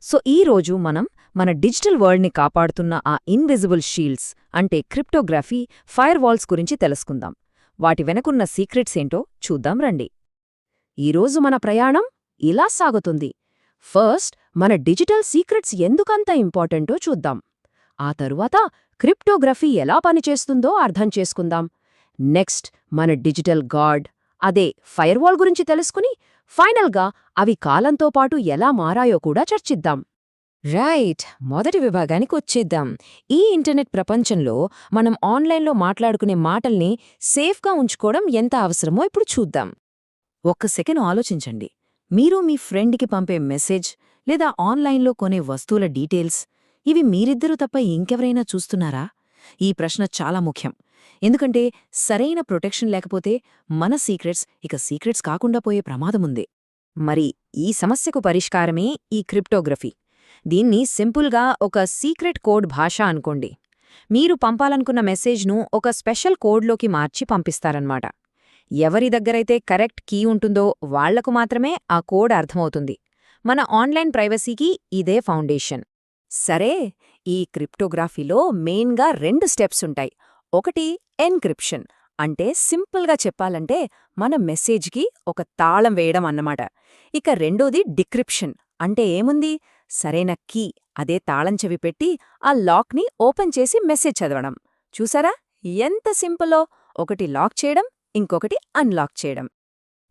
So ఈరోజు మనం మన డిజిటల్ వరల్డ్ని కాపాడుతున్న ఆ ఇన్విజిబుల్ షీల్డ్స్ అంటే క్రిప్టోగ్రఫీ, ఫైర్ వాల్స్ గురించి తెలుసుకుందాం. వాటి వెనకున్న సీక్రెట్స్ ఏంటో చూద్దాం రండి. ఈరోజు మన ప్రయాణం ఇలా సాగుతుంది. ఫస్ట్ మన డిజిటల్ సీక్రెట్స్ ఎందుకంత ఇంపార్టెంటో చూద్దాం. ఆ తరువాత క్రిప్టోగ్రఫీ ఎలా పనిచేస్తుందో అర్థం చేసుకుందాం. నెక్స్ట్ మన డిజిటల్ గాడ్ అదే ఫైర్వాల్ గురించి తెలుసుకుని ఫైనల్గా అవి కాలంతో పాటు ఎలా మారాయో కూడా చర్చిద్దాం. రైట్, మొదటి విభాగానికి వచ్చేద్దాం. ఈ ఇంటర్నెట్ ప్రపంచంలో మనం ఆన్లైన్లో మాట్లాడుకునే మాటల్ని సేఫ్గా ఉంచుకోవడం ఎంత అవసరమో ఇప్పుడు చూద్దాం. ఒక్క సెకండ్ ఆలోచించండి. మీరు మీ ఫ్రెండ్కి పంపే మెసేజ్ లేదా ఆన్లైన్లో కొనే వస్తువుల డీటెయిల్స్ ఇవి మీరిద్దరూ తప్ప ఇంకెవరైనా చూస్తున్నారా? ఈ ప్రశ్న చాలా ముఖ్యం. ఎందుకంటే సరైన ప్రొటెక్షన్ లేకపోతే మన సీక్రెట్స్ ఇక సీక్రెట్స్ కాకుండా పోయే ప్రమాదముంది. మరి ఈ సమస్యకు పరిష్కారమే ఈ క్రిప్టోగ్రఫీ. దీన్ని సింపుల్గా ఒక సీక్రెట్ కోడ్ భాష అనుకోండి. మీరు పంపాలనుకున్న మెసేజ్ను ఒక స్పెషల్ కోడ్లోకి మార్చి పంపిస్తారన్నమాట. ఎవరి దగ్గరైతే కరెక్ట్ కీ ఉంటుందో వాళ్లకు మాత్రమే ఆ కోడ్ అర్థమవుతుంది. మన ఆన్లైన్ ప్రైవసీకి ఇదే ఫౌండేషన్. సరే, ఈ క్రిప్టోగ్రఫీలో మెయిన్గా 2 స్టెప్స్ ఉంటాయి. ఒకటి ఎన్క్రిప్షన్, అంటే సింపుల్గా చెప్పాలంటే మన మెసేజ్కి ఒక తాళం వేయడం అన్నమాట. ఇక రెండోది డిక్రిప్షన్, అంటే ఏముంది, సరైన కీ అదే తాళం చెవి పెట్టి ఆ లాక్ని ఓపెన్ చేసి మెసేజ్ చదవడం. చూసారా ఎంత సింపుల్లో? ఒకటి లాక్ చేయడం, ఇంకొకటి అన్లాక్ చేయడం.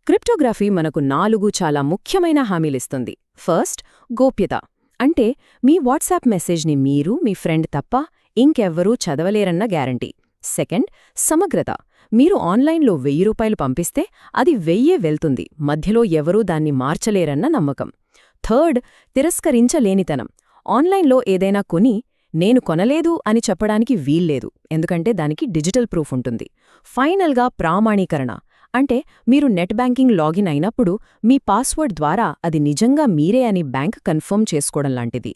క్రిప్టోగ్రఫీ మనకు 4 చాలా ముఖ్యమైన హామీలిస్తుంది. ఫస్ట్, గోప్యత, అంటే మీ వాట్సాప్ మెసేజ్ని మీరు, మీ ఫ్రెండ్ తప్ప ఇంకెవ్వరూ చదవలేరన్న గ్యారంటీ. సెకండ్, సమగ్రత, మీరు ఆన్లైన్లో 1000 రూపాయలు పంపిస్తే అది 1000 వెళ్తుంది, మధ్యలో ఎవరూ దాన్ని మార్చలేరన్న నమ్మకం. థర్డ్, తిరస్కరించలేనితనం, ఆన్లైన్లో ఏదైనా కొని నేను కొనలేదు అని చెప్పడానికి వీల్లేదు, ఎందుకంటే దానికి డిజిటల్ ప్రూఫ్ ఉంటుంది. ఫైనల్గా ప్రామాణీకరణ, అంటే మీరు నెట్ బ్యాంకింగ్ లాగిన్ అయినప్పుడు మీ పాస్వర్డ్ ద్వారా అది నిజంగా మీరే అని బ్యాంక్ కన్ఫర్మ్ చేసుకోవడం లాంటిది.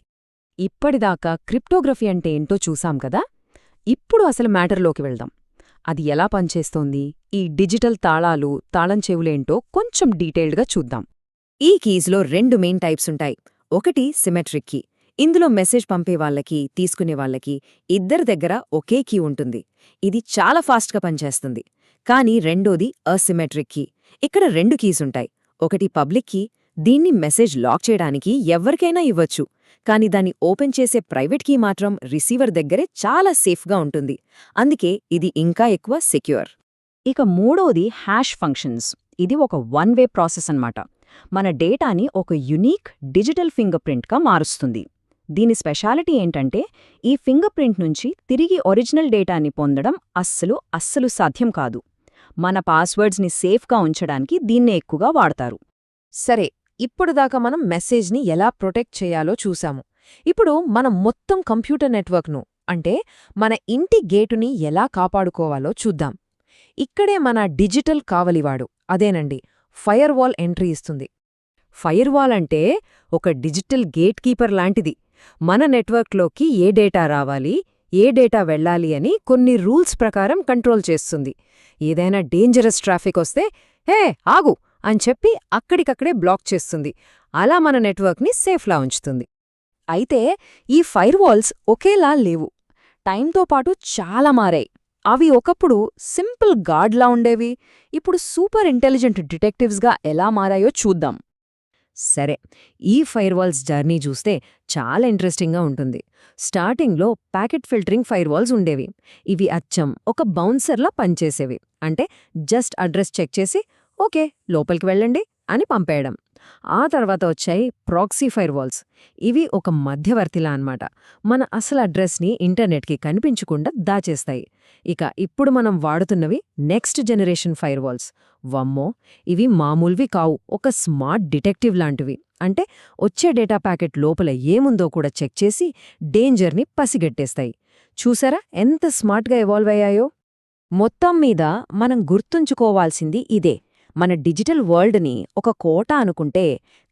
ఇప్పటిదాకా క్రిప్టోగ్రఫీ అంటే ఏంటో చూసాం కదా. ఇప్పుడు అసలు మ్యాటర్లోకి వెళ్దాం. అది ఎలా పనిచేస్తోంది, ఈ డిజిటల్ తాళాలు, తాళం చెవులేంటో కొంచెం డీటెయిల్డ్గా చూద్దాం. ఈ కీస్లో 2 మెయిన్ టైప్స్ ఉంటాయి. ఒకటి సిమెట్రిక్ కీ. ఇందులో మెసేజ్ పంపేవాళ్లకి, తీసుకునేవాళ్లకి ఇద్దరి దగ్గర ఒకే కీ ఉంటుంది. ఇది చాలా ఫాస్ట్గా పనిచేస్తుంది. కానీ రెండోది అసిమెట్రిక్ కీ. ఇక్కడ 2 కీస్ ఉంటాయి. ఒకటి పబ్లిక్ కీ, దీన్ని మెసేజ్ లాక్ చేయడానికి ఎవ్వరికైనా ఇవ్వచ్చు. కానీ దాన్ని ఓపెన్ చేసే ప్రైవేట్ కీ మాత్రం రిసీవర్ దగ్గరే చాలా సేఫ్గా ఉంటుంది. అందుకే ఇది ఇంకా ఎక్కువ సెక్యూర్. ఇక మూడోది హ్యాష్ ఫంక్షన్స్. ఇది ఒక 1 వే ప్రాసెస్ అన్నమాట. మన డేటాని ఒక యునీక్ డిజిటల్ ఫింగర్ ప్రింట్గా మారుస్తుంది. దీని స్పెషాలిటీ ఏంటంటే ఈ ఫింగర్ ప్రింట్ నుంచి తిరిగి ఒరిజినల్ డేటాని పొందడం అస్సలు సాధ్యం కాదు. మన పాస్వర్డ్స్ని సేఫ్గా ఉంచడానికి దీన్నే ఎక్కువగా వాడతారు. సరే, ఇప్పుడుదాకా మనం మెసేజ్ని ఎలా ప్రొటెక్ట్ చేయాలో చూశాము. ఇప్పుడు మనం మొత్తం కంప్యూటర్ నెట్వర్క్ను, అంటే మన ఇంటి గేటుని ఎలా కాపాడుకోవాలో చూద్దాం. ఇక్కడే మన డిజిటల్ కావలివాడు, అదేనండి ఫైర్వాల్ ఎంట్రీ ఇస్తుంది. ఫైర్వాల్ అంటే ఒక డిజిటల్ గేట్ కీపర్ లాంటిది. మన నెట్వర్క్లోకి ఏ డేటా రావాలి, ఏ డేటా వెళ్ళాలి అని కొన్ని రూల్స్ ప్రకారం కంట్రోల్ చేస్తుంది. ఏదైనా డేంజరస్ ట్రాఫిక్ వస్తే హే ఆగు అని చెప్పి అక్కడికక్కడే బ్లాక్ చేస్తుంది. అలా మన నెట్వర్క్ని సేఫ్లా ఉంచుతుంది. అయితే ఈ ఫైర్వాల్స్ ఒకేలా లేవు. టైంతో పాటు చాలా మారాయి. అవి ఒకప్పుడు సింపుల్ గార్డ్లా ఉండేవి, ఇప్పుడు సూపర్ ఇంటెలిజెంట్ డిటెక్టివ్స్గా ఎలా మారాయో చూద్దాం. సరే, ఈ ఫైర్వాల్స్ జర్నీ చూస్తే చాలా ఇంట్రెస్టింగ్గా ఉంటుంది. స్టార్టింగ్లో ప్యాకెట్ ఫిల్టరింగ్ ఫైర్వాల్స్ ఉండేవి. ఇవి అచ్చం ఒక బౌన్సర్లా పనిచేసేవి. అంటే జస్ట్ అడ్రస్ చెక్ చేసి ఓకే లోపలికి వెళ్ళండి అని పంపేయడం. ఆ తర్వాత వచ్చాయి ప్రాక్సీ ఫైర్వాల్స్. ఇవి ఒక మధ్యవర్తిలా అన్నమాట. మన అసలు అడ్రస్ని ఇంటర్నెట్కి కనిపించకుండా దాచేస్తాయి. ఇక ఇప్పుడు మనం వాడుతున్నవి నెక్స్ట్ జనరేషన్ ఫైర్వాల్స్. వమ్మో, ఇవి మామూలువి కావు, ఒక స్మార్ట్ డిటెక్టివ్ లాంటివి. అంటే వచ్చే డేటా ప్యాకెట్ లోపల ఏముందో కూడా చెక్ చేసి డేంజర్ని పసిగట్టేస్తాయి. చూసారా ఎంత స్మార్ట్గా ఎవాల్వ్ అయ్యాయో? మొత్తం మీద మనం గుర్తుంచుకోవాల్సింది ఇదే. మన డిజిటల్ వరల్డ్ని ఒక కోట అనుకుంటే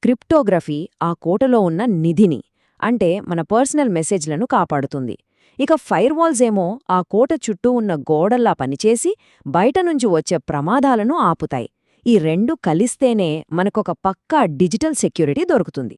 క్రిప్టోగ్రఫీ ఆ కోటలో ఉన్న నిధిని, అంటే మన పర్సనల్ మెసేజ్లను కాపాడుతుంది. ఇక ఫైర్వాల్స్ ఏమో ఆ కోట చుట్టూ ఉన్న గోడల్లా పనిచేసి బయట నుంచి వచ్చే ప్రమాదాలను ఆపుతాయి. ఈ 2 కలిస్తేనే మనకొక పక్కా డిజిటల్ సెక్యూరిటీ దొరుకుతుంది.